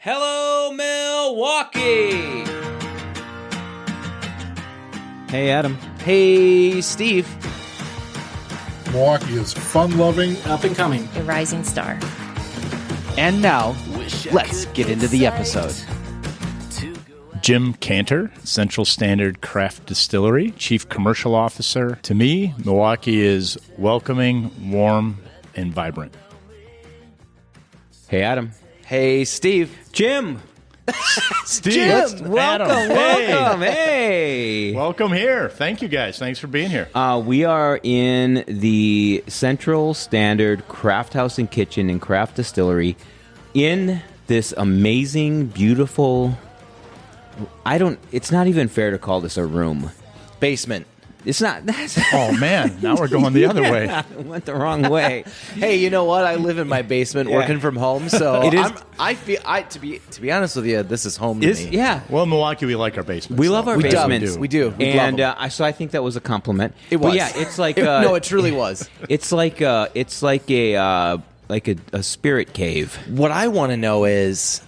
Hello, Milwaukee! Hey, Adam. Hey, Steve. Milwaukee is fun-loving, Up and coming. A rising star. And now, let's get into the episode. Jim Kanter, Central Standard Craft Distillery, Chief Commercial Officer. To me, Milwaukee is welcoming, warm, and vibrant. Hey, Adam. Hey, Steve. Jim. Steve, Jim, welcome, Hey. welcome. Hey. Welcome here. Thank you, guys. Thanks for being here. We are in the Central Standard Crafthouse and Kitchen and Craft Distillery in this amazing, beautiful... It's not even fair to call this a room. Basement. It's not... Oh, man. Now we're going the other way. It went the wrong way. Hey, you know what? I live in my basement working from home, so It is- to be honest with you, this is home to me. Yeah. Well, in Milwaukee, we like our basements. We love our We do. basements. We do. We And love 'em. so I think that was a compliment. It was. But yeah, it's like... No, it truly was. It's like a spirit cave. What I want to know is,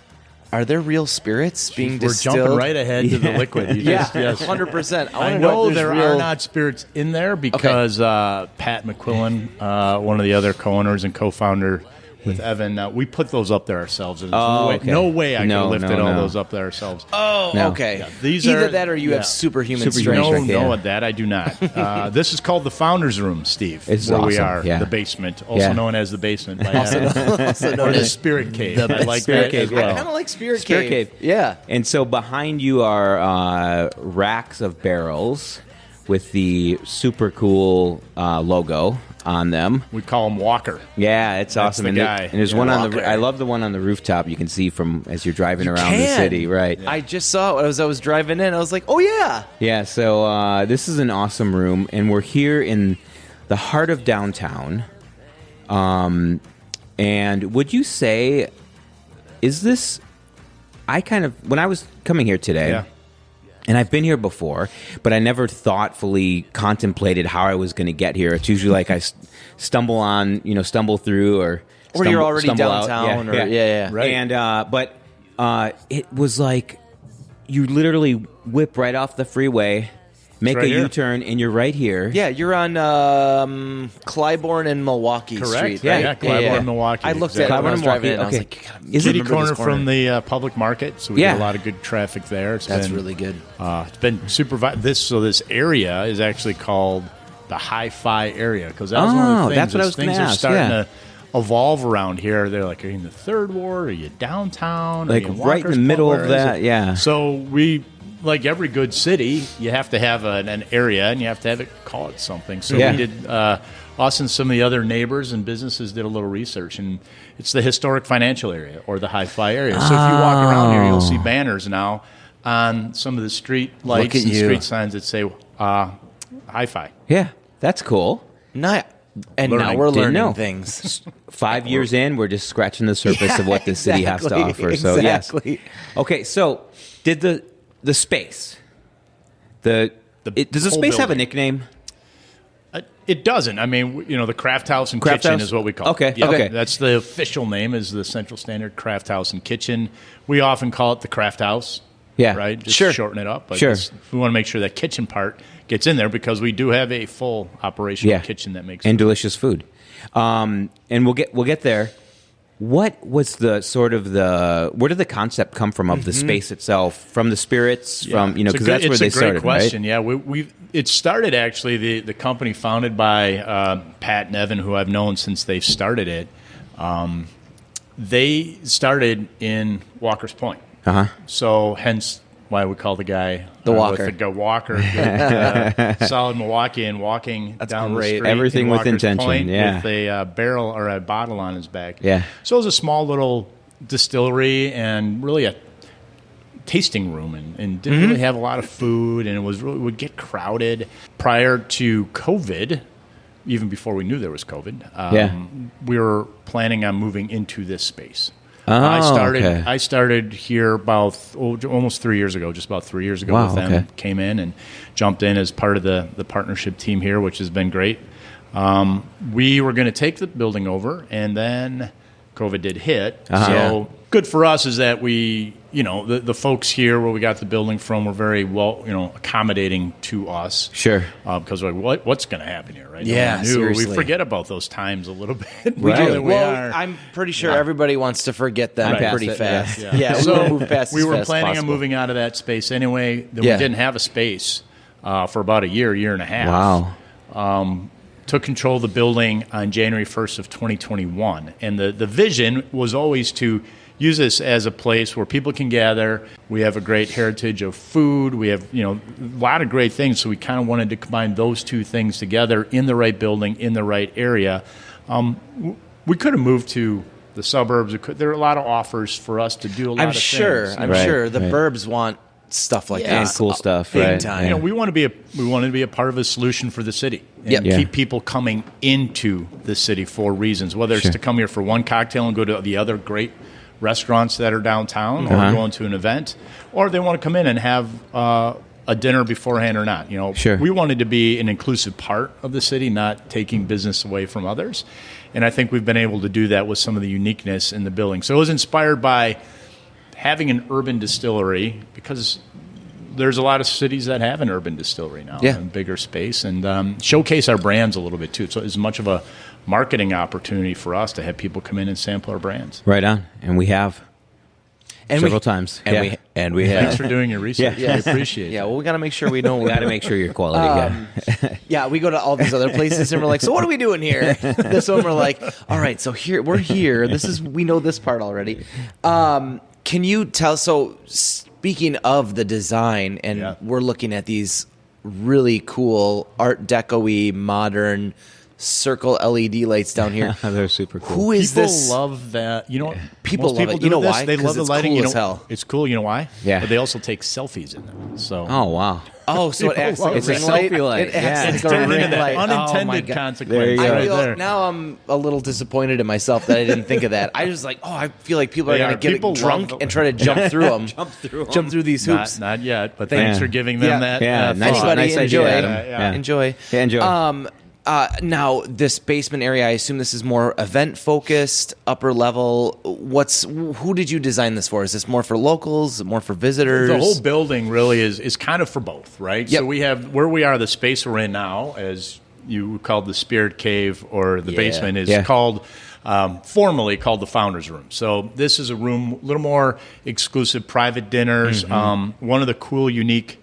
are there real spirits being We're distilled? jumping right ahead to the liquid. You Yeah, just- yes. 100%. I know there are not spirits in there because Pat McQuillan, one of the other co-owners and co-founder with Evan, we put those up there ourselves. There's no way I could have lifted all those up there ourselves. Oh, No. okay. Yeah, these Either are- that or you yeah. have superhuman Superhuman strength. strength. No, yeah. that I do not. This is called the Founder's Room, Steve. It's where we awesome, are, yeah. the basement, also Yeah. known as the basement. By Adam. Also known Or the as Spirit Cave. the I like Spirit that Cave, as well. I kind of like Spirit Spirit Cave. Yeah. And so behind you are racks of barrels with the super cool logo on them. We call him Walker. Yeah, it's That's awesome. the And guy. and there's Yeah. one on the. Walker. I love the one on the rooftop. You can see from as you're driving around the can. city, right? I just saw it as I was driving in. I was like, oh, yeah. Yeah. So this is an awesome room, and we're here in the heart of downtown. And would you say, is this? When I was coming here today. Yeah. And I've been here before, but I never thoughtfully contemplated how I was going to get here. It's usually like I stumble through, or you're already stumble out. downtown, yeah. Right. And but it was like you literally whip right off the freeway, make right a here. U-turn, and you're right here. Yeah, you're on Clybourne and Milwaukee Correct. Street, Yeah, right? Clybourne, Milwaukee. I looked Exactly. at it when I was Clybourne, driving in. I was Milwaukee. like, God, Is it Kitty remember this corner from the public market, so we Yeah. get a lot of good traffic there. That's really good. It's been super. This area is actually called the hi-fi area because that was one of the things. That's what I as was gonna things are ask, starting yeah. to evolve around here. They're like, are you in the third ward? Are you downtown? Are Like you in right in the Walker's middle Point? of Where is that, it? yeah. So we. Like every good city, you have to have an area, and you have to have it call it something. So Yeah. we did. Us and some of the other neighbors and businesses did a little research, and it's the historic financial area or the hi-fi area. So if you walk around here, you'll see banners now on some of the street lights at and you. street signs that say hi-fi. Yeah, that's cool. And now Learning. we're Didn't learning know. things. 5 years in, we're just scratching the surface of what the city has to exactly, offer. So exactly. yes. Okay, so did the space does the whole space have a building. nickname? It doesn't. I mean, the Crafthouse and Craft Kitchen House? is what we call Okay, it. Yeah, okay. That's the official name is the Central Standard Crafthouse and Kitchen. We often call it the Crafthouse. Yeah. Right? Just Sure. shorten it up. But Sure. we want to make sure that kitchen part gets in there because we do have a full operational kitchen that makes and food. delicious food. And we'll get there. What was the sort of where did the concept come from of the space itself, from the spirits, from It's a because good- that's where it's they a great started, question. right? Yeah, it started actually the company founded by Pat and Evan, who I've known since they started it. They started in Walker's Point, so hence why we call the guy The Walker. with the Walker, solid Milwaukee, and walking down great. the street. Everything in with Walker's intention, Point yeah. with a barrel or a bottle on his back. Yeah. So it was a small little distillery and really a tasting room and didn't really have a lot of food, and it would get crowded. Prior to COVID, even before we knew there was COVID, we were planning on moving into this space. I started here about almost 3 years ago, just about 3 years ago Wow, with them. okay. Came in and jumped in as part of the partnership team here, which has been great. We were going to take the building over and then COVID did hit. So good for us is that we, the folks here where we got the building from were very well, accommodating to us. Sure. Because we're like, what's going to happen here, right? Yeah, seriously. We forget about those times a little bit. I'm pretty sure everybody wants to forget them pretty fast. Yeah, so move past we as were fast planning as on possible. moving out of that space anyway. Then we didn't have a space for about a year and a half. Wow. Took control of the building on January 1st of 2021. And the vision was always to use this as a place where people can gather. We have a great heritage of food. We have, a lot of great things. So we kind of wanted to combine those two things together in the right building, in the right area. We could have moved to the suburbs. There are a lot of offers for us to do a lot of things. I'm sure the burbs want stuff like And this. cool stuff, Big right? time. Yeah. We want to be a part of a solution for the city and keep people coming into the city for reasons, whether it's to come here for one cocktail and go to the other great restaurants that are downtown, or going to an event, or they want to come in and have a dinner beforehand or not. We wanted to be an inclusive part of the city, not taking business away from others, and I think we've been able to do that with some of the uniqueness in the building. So it was inspired by having an urban distillery, because there's a lot of cities that have an urban distillery now in bigger space, and showcase our brands a little bit too. So it's much of a marketing opportunity for us to have people come in and sample our brands. Right on. And we have several times. And we have. Thanks for doing your research. I appreciate it. Yeah, well, we got to make sure we don't. We got to make sure your quality. Yeah, we go to all these other places and we're like, so what are we doing here? This one we're like, all right, so we're here. We know this part already. Can you tell? So speaking of the design, and we're looking at these really cool Art Deco-y modern circle LED lights down here. They're super cool. Who is People this? love that. People most love people it. do You know this. why? They 'Cause love the it's lighting. cool as hell. It's cool. You know why? Yeah. But they also take selfies in them. So. Oh, wow. Oh, so it acts like It's a a ring light. selfie light. It acts Yeah. like It's a turned ring into that light. Oh, my unintended God. consequence. There you go. right there. Now I'm a little disappointed in myself that I didn't think of that. I was like, I feel like people are They going are. to get People drunk love and try to jump through them. Jump through these hoops. Not yet, but thanks for giving them that. Yeah, nice, thought. Anybody nice enjoy. idea, Adam. Enjoy. Yeah, enjoy. Now, this basement area, I assume this is more event focused, upper level. Who did you design this for? Is this more for locals, more for visitors? The whole building really is kind of for both, right? Yep. So we have where we are, the space we're in now, as you called the Spirit Cave or the basement, is called formally called the Founders Room. So this is a room a little more exclusive, private dinners. One of the cool, unique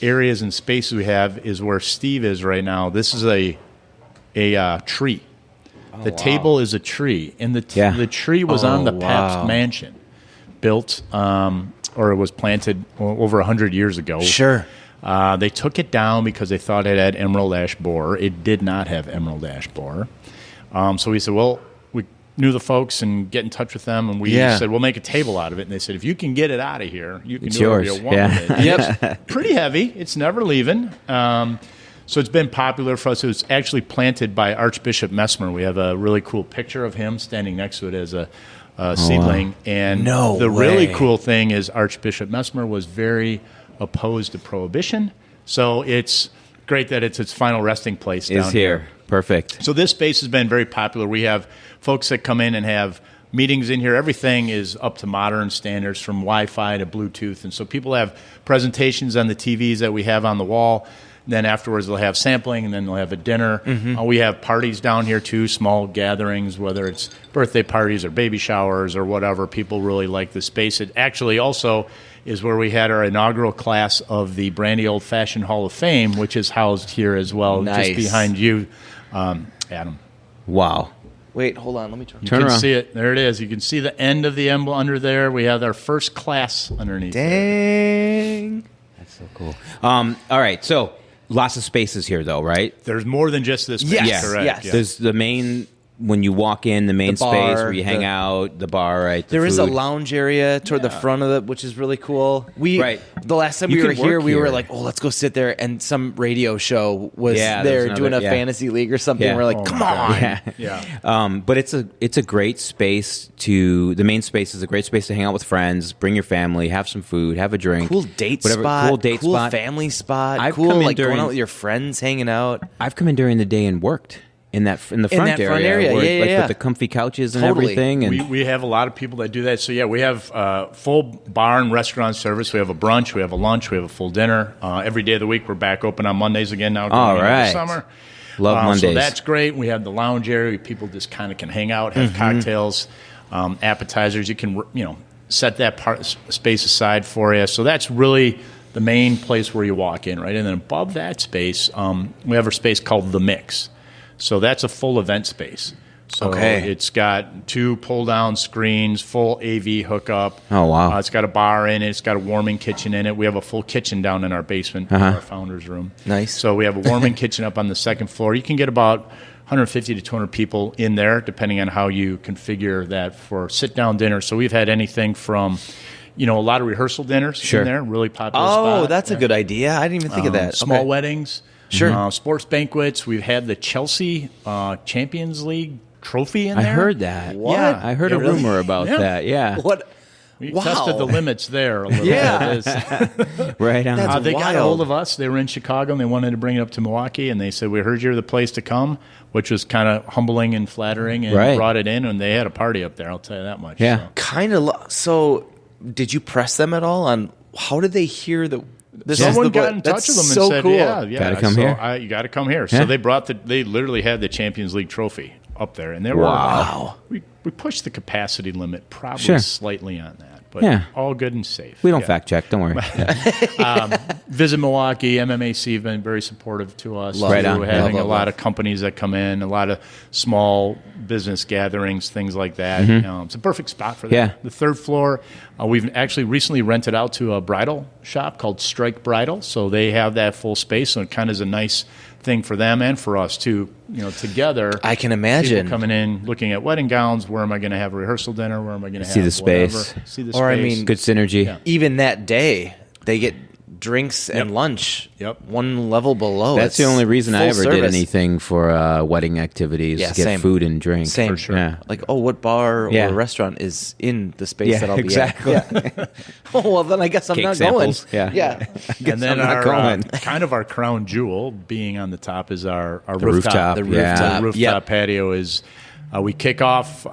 areas and spaces we have is where Steve is right now. This is a tree. The table is a tree, and the tree was on the Pabst Mansion, built or it was planted over 100 years ago. Sure. They took it down because they thought it had emerald ash borer. It did not have emerald ash borer. So we said, well, we knew the folks and get in touch with them, and we said, we'll make a table out of it. And they said, if you can get it out of here, you can do whatever you want with it. It's pretty heavy. It's never leaving. So it's been popular for us. It was actually planted by Archbishop Messmer. We have a really cool picture of him standing next to it as a seedling. Wow. And the really cool thing is Archbishop Messmer was very opposed to prohibition. So it's great that it's its final resting place down here. Perfect. So this space has been very popular. We have folks that come in and have meetings in here. Everything is up to modern standards, from Wi-Fi to Bluetooth. And so people have presentations on the TVs that we have on the wall. Then afterwards they'll have sampling, and then they'll have a dinner. We have parties down here too, small gatherings, whether it's birthday parties or baby showers or whatever. People really like the space. It actually also is where we had our inaugural class of the Brandy Old Fashioned Hall of Fame, which is housed here as well, just behind you, Adam. Wow. Wait, hold on. Let me turn. You can see it. There it is. You can see the end of the emblem under there. We have our first class underneath. Dang. That's so cool. All right, so lots of spaces here, though, right? There's more than just this space. Yes. Correct. Yes. Yeah. There's the main, when you walk in, the main bar, space where you hang out, the bar, right? There is a lounge area toward the front of it, which is really cool. The last time You we were could here, work we were here. like, let's go sit there. And some radio show was Yeah, there there's doing a another- fantasy league or something. Yeah. We're like, come on. Yeah. But it's a great space the main space is a great space to hang out with friends, bring your family, have some food, have a drink. Cool date spot. Cool family spot. I've cool come in like going during- out with your friends, hanging out. I've come in during the day and worked in the front that area, front area. where, Yeah. with the comfy couches and Totally. everything. And We have a lot of people that do that. So, yeah, we have full bar and restaurant service. We have a brunch. We have a lunch. We have a full dinner. Every day of the week, we're back open on Mondays again now All going into right. the summer. Love Mondays. So that's great. We have the lounge area. People just kind of can hang out, have cocktails, appetizers. You can, set that space aside for you. So that's really the main place where you walk in, right? And then above that space, we have a space called The Mix. So that's a full event space. So it's got 2 pull-down screens, full AV hookup. Oh, wow. It's got a bar in it. It's got a warming kitchen in it. We have a full kitchen down in our basement, in our founder's room. Nice. So we have a warming kitchen up on the second floor. You can get about 150 to 200 people in there, depending on how you configure that for sit-down dinner. So we've had anything from, a lot of rehearsal dinners in there, really popular spot. That's a good idea. I didn't even think of that. Small weddings. Sure. Sports banquets. We've had the Chelsea Champions League trophy in there. I heard that. What? Yeah, I heard a Really? rumor about that. Yeah. What? We Wow. tested the limits there a little Yeah. bit. Right on. That's They got a wild. hold of us. They were in Chicago, and they wanted to bring it up to Milwaukee, and they said, we heard you're the place to come, which was kind of humbling and flattering, and brought it in, and they had a party up there, I'll tell you that much. Yeah. So. Kind of. So, did you press them at all on how did they hear that this is Someone the got in touch That's with them and so said, cool. yeah. Gotta come so here. You got to come here. Yeah. So they literally had the Champions League trophy up there, and they were Wow. we pushed the capacity limit probably Sure. slightly on that, but Yeah. all good and safe. We don't Yeah. fact check. Don't worry. Visit Milwaukee. MMAC have been very supportive to us. Love Right too, on. having Love, a love, lot of companies that come in, a lot of small business gatherings, things like that. It's a perfect spot for that. Yeah. The third floor, we've actually recently rented out to a bridal shop called Strike Bridal, so they have that full space, so it kind of is a nice thing for them and for us too. Together. I can imagine. People coming in, looking at wedding gowns. Where am I going to have a rehearsal dinner? Where am I going to See have the space. whatever. See the Or, I space. mean, Good synergy. Yeah. Even that day, they get drinks and Yep. lunch. Yep. One level below. That's the It's only reason I full ever did service. anything for wedding activities. Yeah, to get same. food and drink. Same. For sure. Yeah. Like, what bar Yeah. or restaurant is in the space Yeah, that I'll be exactly. in? Yeah. Oh, well, then I guess I'm Cake not samples. going. Yeah. And then I'm not our going. kind of our crown jewel being on the top is our The rooftop. The yeah. rooftop. The rooftop Yep. patio is. We kick off.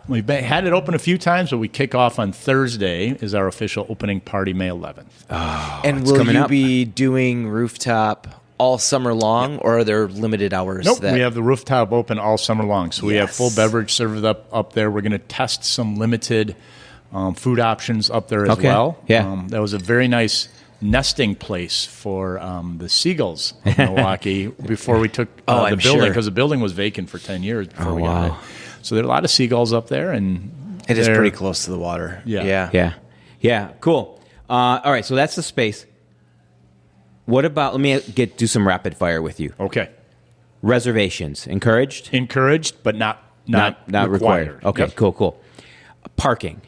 We've had it open a few times, but we kick off on Thursday. Is our official opening party, May 11th. And it's will coming you up. be doing rooftop all summer long, or are there limited hours? Nope, that- we have the rooftop open all summer long. So we have Yes. full beverage served up there. We're going to test some limited food options up there as Okay. well. Yeah. That was a very nice nesting place for the seagulls of Milwaukee before we took the I'm building, sure. because the building was vacant for 10 years before we wow. got it. So there are a lot of seagulls up there, and It is they're- pretty close to the water. Yeah. Yeah. Yeah. Yeah. Cool. All right. So that's the space. What about? Let me do some rapid fire with you. Okay. Reservations encouraged. Encouraged, but not required. Okay. Yep. Cool. Parking.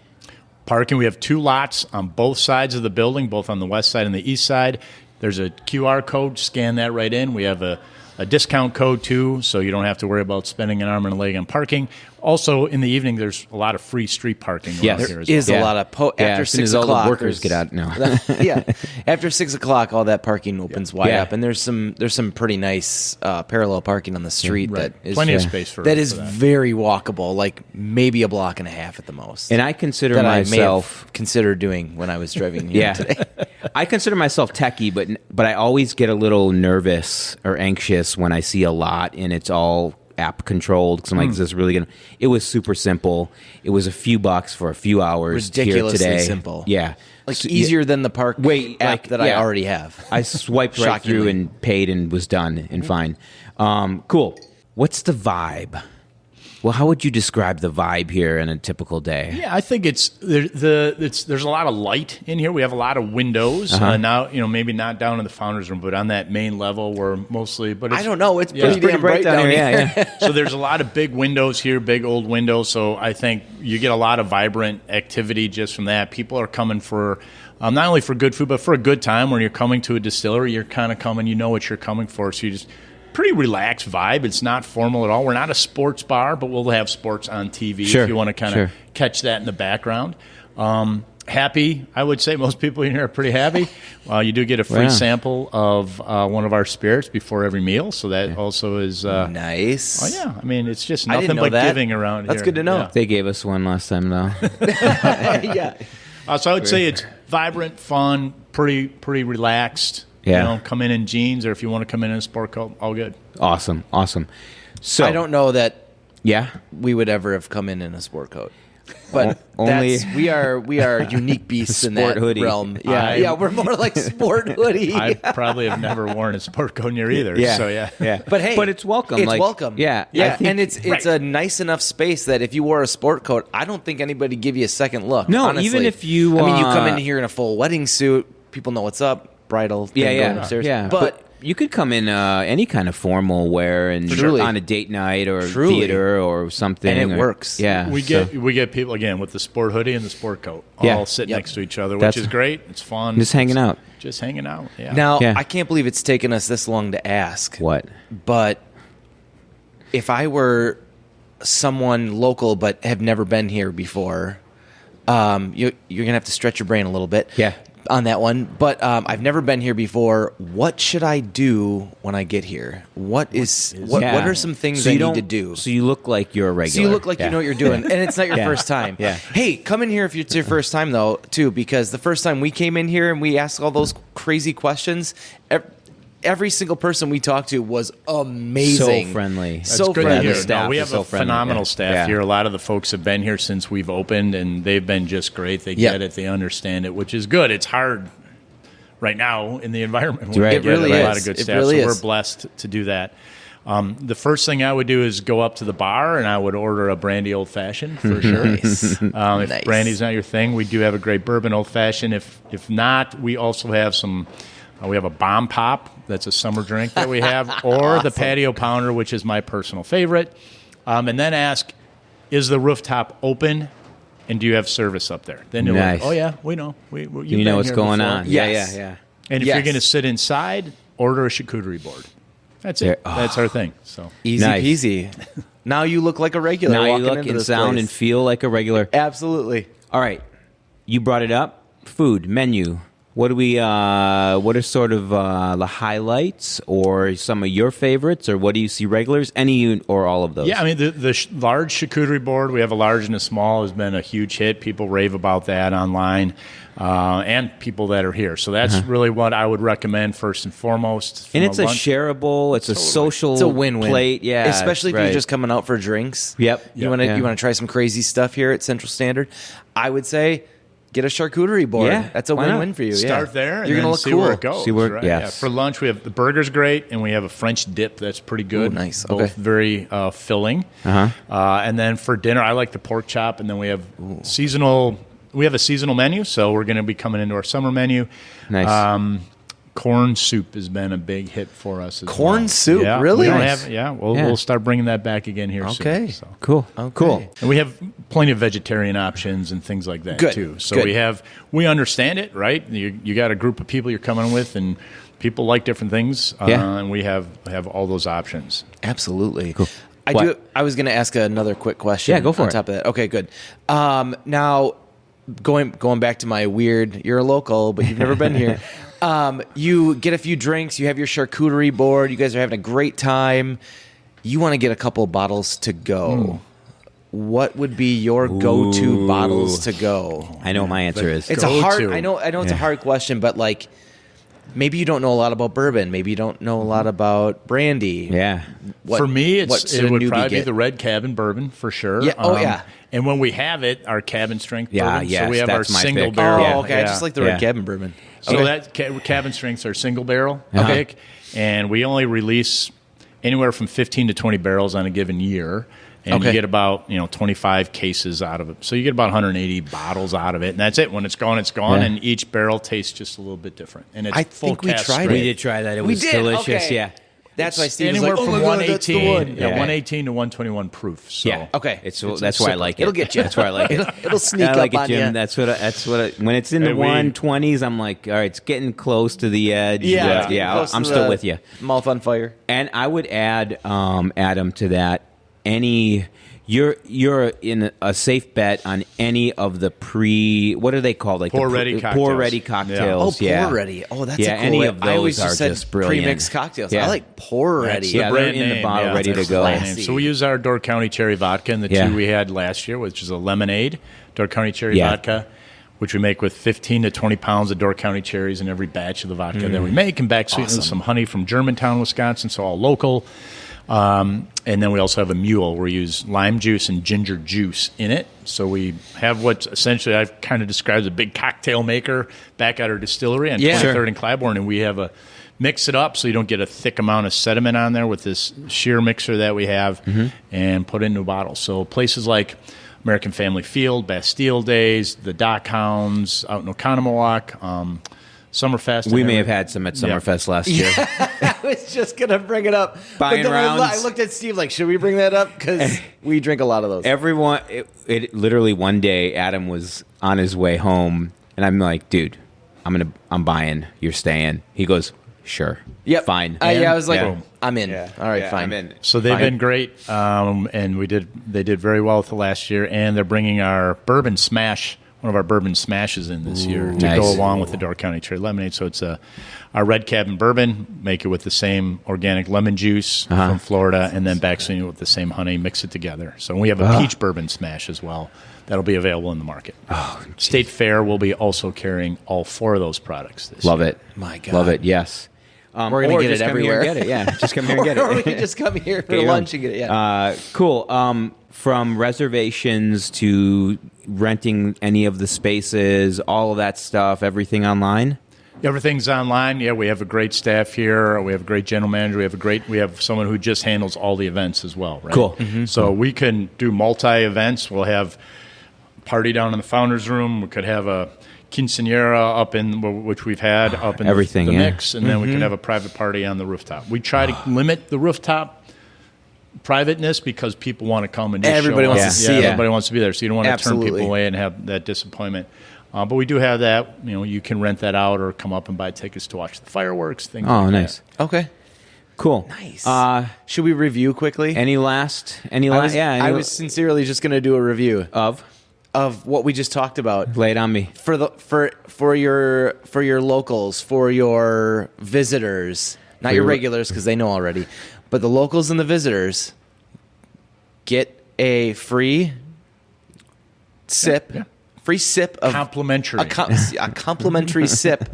Parking, we have 2 lots on both sides of the building, both on the west side and the east side. There's a QR code, scan that right in. We have a discount code too, so you don't have to worry about spending an arm and a leg on parking. Also, in the evening, there's a lot of free street parking around Yes. here as Is well. a lot of after as soon 6 as all o'clock. the workers there's- get out. No. Yeah, after 6 o'clock, all that parking opens wide Yeah. up, and there's some pretty nice parallel parking on the street Right. that is Plenty of space for that is that. very walkable, like maybe a block and a half at the most. And I consider that myself. I may have considered doing when I was driving here Yeah. today. I consider myself techie, but I always get a little nervous or anxious when I see a lot and it's all app controlled. Because I'm like, is this really gonna? It was super simple. It was a few bucks for a few hours. Ridiculously here today. simple. Yeah, Like So- easier than the park Wait, app like, that I yeah. already have. I swiped right through Shockingly. and paid and was done and fine. Cool. What's the vibe? Well, how would you describe the vibe here in a typical day? Yeah, I think there's a lot of light in here. We have a lot of windows. Now, maybe not down in the founder's room, but on that main level, we're mostly. But I don't know. It's Yeah. pretty, It's damn bright down here. Yeah. So there's a lot of big windows here, big old windows. So I think you get a lot of vibrant activity just from that. People are coming for not only for good food, but for a good time. When you're coming to a distillery, you're kind of coming. You know what you're coming for. So you just pretty relaxed vibe. It's not formal at all. We're not a sports bar, but we'll have sports on TV Sure, if you want to kind sure. of catch that in the background. happy. I would say most people in here are pretty happy. You do get a free sample of one of our spirits before every meal, so that also is nice. Oh yeah, I mean it's just I didn't nothing know but that. giving around That's here. good to know. Yeah. They gave us one last time, though. Yeah. So I would say it's vibrant, fun, pretty relaxed. Yeah. Come in jeans, or if you want to come in a sport coat, all good. Awesome. So I don't know that Yeah. we would ever have come in a sport coat. But Only- we are unique beasts in Sport that hoodie. realm. Yeah, we're more like sport hoodie. I probably have never worn a sport coat in here either. Yeah. So yeah. But hey, it's welcome. It's welcome. Yeah. yeah, I think- and it's a nice enough space that if you wore a sport coat, I don't think anybody give you a second look. No, honestly. even if you, I mean, you come in here in a full wedding suit, people know what's up. Bridal, thing going upstairs. Yeah. But you could come in any kind of formal wear and Truly. on a date night or Truly. theater or something. And it or- works. Yeah. We get people again with the sport hoodie and the sport coat all sit next to each other, which That's- is great. It's fun. Just hanging out. Just hanging out. Yeah. now Yeah. I can't believe it's taken us this long to ask. What? But if I were someone local but have never been here before, you're gonna have to stretch your brain a little bit. Yeah. On that one, but I've never been here before. What should I do when I get here? What are some things So I you need don't- to do? So you look like you're a regular. So you look like you know what you're doing, and it's not your Yeah. first time. Yeah. Hey, come in here if it's your first time, though, too, because the first time we came in here and we asked all those crazy questions, every single person we talked to was amazing. So friendly. That's So good to friendly. hear. The staff we is have so a friendly. phenomenal Yeah. staff Yeah. here. A lot of the folks have been here since we've opened, and they've been just great. They Yep. get it. They understand it, which is good. It's hard right now in the environment. Right. It really a is. lot of good It staff, really so is. we're blessed to do that. The first thing I would do is go up to the bar and I would order a brandy old fashioned for sure. Nice. If Nice. brandy's not your thing, we do have a great bourbon old fashioned. If not, we also have some. We have a bomb pop. That's a summer drink that we have, or the patio pounder, which is my personal favorite. And then ask, is the rooftop open? And do you have service up there? Then you're Nice. like, oh yeah, we know. You've You been know what's here going before. on. Yes. Yeah. And if Yes. you're going to sit inside, order a charcuterie board. That's it. There- That's our thing. So Easy Nice. peasy. Now you look like a regular. Now you walking look into and this sound place. and feel like a regular. Absolutely. All right. You brought it up. Food, menu. What do we? What are sort of the highlights, or some of your favorites, or what do you see regulars? Any or all of those? yeah, I mean the large charcuterie board. We have a large and a small has been a huge hit. People rave about that online, and people that are here. So that's really what I would recommend first and foremost. and from it's a lunch. shareable. It's a social. It's a win-win. plate. Yeah, especially if right. you're just coming out for drinks. Yep. You want to Yeah. you want to try some crazy stuff here at Central Standard. I would say get a charcuterie board. Yeah, That's a why not? win-win for you. Start yeah. there. And You're then gonna look see cool. where it goes. See where- right? yes. Yeah. For lunch, we have the burger's great, and we have a French dip that's pretty good. Ooh, nice. Both Okay. very filling. And then for dinner, I like the pork chop, and then we have seasonal. We have a seasonal menu, so we're going to be coming into our summer menu. Nice. Corn soup has been a big hit for us. As Corn well. soup? Yeah, Really? We don't Nice. have, Yeah. we'll start bringing that back again here Okay. soon. So. Cool. Okay. Cool. And we have plenty of vegetarian options and things like that Good. too. So Good. we understand it, right? You got a group of people you're coming with, and people like different things, Yeah. and we have all those options. Absolutely. Cool. I What? do. I was going to ask another quick question. Yeah, go for on it. top of that. Okay, good. Now, going back to my weird. You're a local, but you've never been here. You get a few drinks. You have your charcuterie board. You guys are having a great time. You want to get a couple bottles to go. What would be your go-to Ooh. bottles to go? I know what my answer is. It's a hard. Go-to. I know it's a hard question, but like, maybe you don't know a lot about bourbon. Maybe you don't know a lot about brandy. Yeah. What- for me, what should it a would newbie probably be get? the red cabin bourbon for sure. Yeah. Oh, yeah. And when we have it, our cabin strength Yeah, bourbon. yes, so we have our that's my single pick. barrel. Oh, Yeah. okay. I just like the red Yeah. cabin bourbon. So Okay. that cabin strengths are single barrel Uh-huh. pick, and we only release anywhere from 15 to 20 barrels on a given year. And Okay. you get about 25 cases out of it. So you get about 180 bottles out of it, and that's it. When it's gone, it's gone. Yeah. And each barrel tastes just a little bit different. And it's I full think we cast tried strength. We did try that. It We was did? delicious. Okay. Yeah. That's why Steve was Anywhere like, from "Oh my God, that's the 118, one." yeah, Yeah. 118 to 121 proof. So Yeah. Okay. That's why I like it. It'll get you. That's why I like it. It'll sneak I like up it, on Jim. you. That's what. When it's in the Hey, we- 120s, I'm like, all right, it's getting close to the edge. Yeah. yeah. Close I'm to still the with you. Mouth on fire. And I would add, Adam, to that. you're in a safe bet on any of the what are they called? Like pour-ready cocktails. Pour-ready cocktails. Oh, pour-ready. Oh, that's a cool any way. of those I always are just said just brilliant. pre-mixed cocktails. Yeah. I like pour-ready. Yeah, they're in the bottle, ready to go. classy. So we use our Door County Cherry Vodka and the two we had last year, which is a lemonade, Door County Cherry Vodka, which we make with 15 to 20 pounds of Door County cherries in every batch of the vodka that we make, and back sweetened with some honey from Germantown, Wisconsin, so all local. And then we also have a mule where we use lime juice and ginger juice in it. So we have what essentially I've kind of described as a big cocktail maker back at our distillery on 23rd and Claiborne, and we have mix it up so you don't get a thick amount of sediment on there with this shear mixer that we have, and put it into a bottle. So places like American Family Field, Bastille Days, the Dock Hounds out in Oconomowoc, Summerfest. We may have had some at Summerfest last year. I was just going to bring it up. Buying but then rounds. I looked at Steve like, should we bring that up? Because we drink a lot of those. Everyone, it literally one day, Adam was on his way home, and I'm like, dude, I'm buying. You're staying. He goes, sure. Yep. Fine. I was like, I'm in. Yeah. All right, Yeah, fine. I'm in. So they've been great, and they did very well with the last year, and they're bringing our bourbon smash, one of our bourbon smashes in this year to nice. go along with the Door County Cherry Lemonade. So it's our Red Cabin bourbon, make it with the same organic lemon juice from Florida, and then back sweeten it with the same honey, mix it together. So we have a peach bourbon smash as well that'll be available in the market. State Fair will be also carrying all 4 of those products this year. Love it. My God. Love it, yes. We're going to get it everywhere. Get it. Yeah, just come here and get it. Or we can just come here for lunch and get it. Yeah. Cool. From reservations to renting any of the spaces, all of that stuff, everything online? Everything's online. Yeah, we have a great staff here. We have a great general manager. We have someone who just handles all the events as well. Right? Cool. So we can do multi-events. We'll have a party down in the founders room. We could have a quinceañera up in which we've had up in everything, the mix, and then we could have a private party on the rooftop. We try to limit the rooftop privateness because people want to come and just everybody show wants up. to see it. Everybody wants to be there, so you don't want to turn Absolutely. people away and have that disappointment. But we do have that. You can rent that out or come up and buy tickets to watch the fireworks. Things. Oh, like nice. That. Okay. Cool. Nice. Should we review quickly? Any last? I was sincerely just going to do a review of what we just talked about. Lay it on me. For your locals, for your visitors, not your regulars because they know already, but the locals and the visitors get a free sip. Yeah. Free sip of Complimentary. a complimentary sip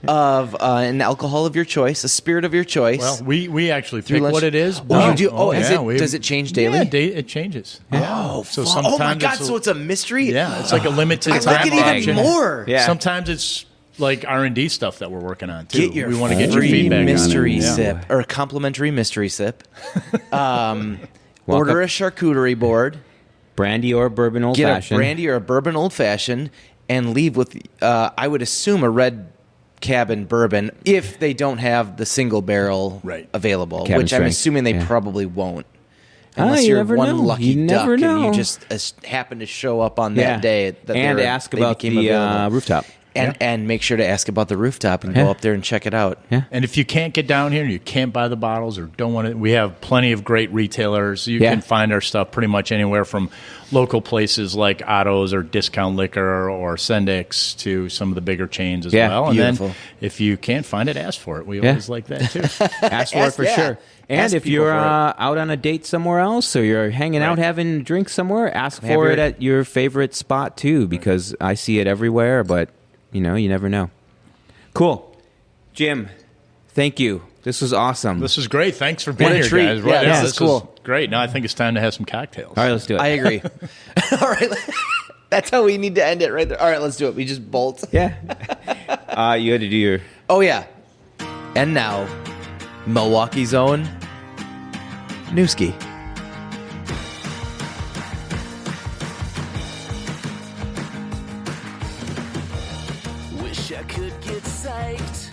of an alcohol of your choice, a spirit of your choice. Well, we actually Through pick lunch- what it is. Oh, you do? Oh, yeah, does it change daily? Yeah, it changes. Yeah. Oh, so fun. sometimes Oh my God! So it's a mystery. Yeah, it's like a limited I time like it even option. more. Yeah. Sometimes it's like R&D stuff that we're working on too. Get your we want to get your free feedback mystery on it. sip or a complimentary mystery sip. Order a charcuterie board. Brandy or bourbon old Get fashioned. a brandy or a bourbon old fashioned, and leave with I would assume a Red Cabin bourbon if they don't have the single barrel available, Cabin which I'm strength. assuming they Yeah. probably won't. Unless you you're never one know. lucky You duck never know. and you just happen to show up on that day that and they ask about became the available. rooftop. And make sure to ask about the rooftop and go up there and check it out. Yeah. And if you can't get down here and you can't buy the bottles or don't want to, we have plenty of great retailers. You can find our stuff pretty much anywhere from local places like Otto's or Discount Liquor or Sendix to some of the bigger chains as well. And beautiful. then if you can't find it, ask for it. We always like that too. Ask for it for sure. And Ask if people you're for it. out on a date somewhere else or you're hanging out having a drink somewhere, ask for it at your favorite spot too, because I see it everywhere, but you never know. Cool. Jim, thank you. This was awesome. This is great. Thanks for being What a here, treat. guys. Yeah, this this is cool. Great. Now I think it's time to have some cocktails. All right, let's do it. I agree. All right. That's how we need to end it right there. All right, let's do it. We just bolt. Yeah. You had to do your... Oh, yeah. And now, Milwaukee's own Newski. Wish I could get psyched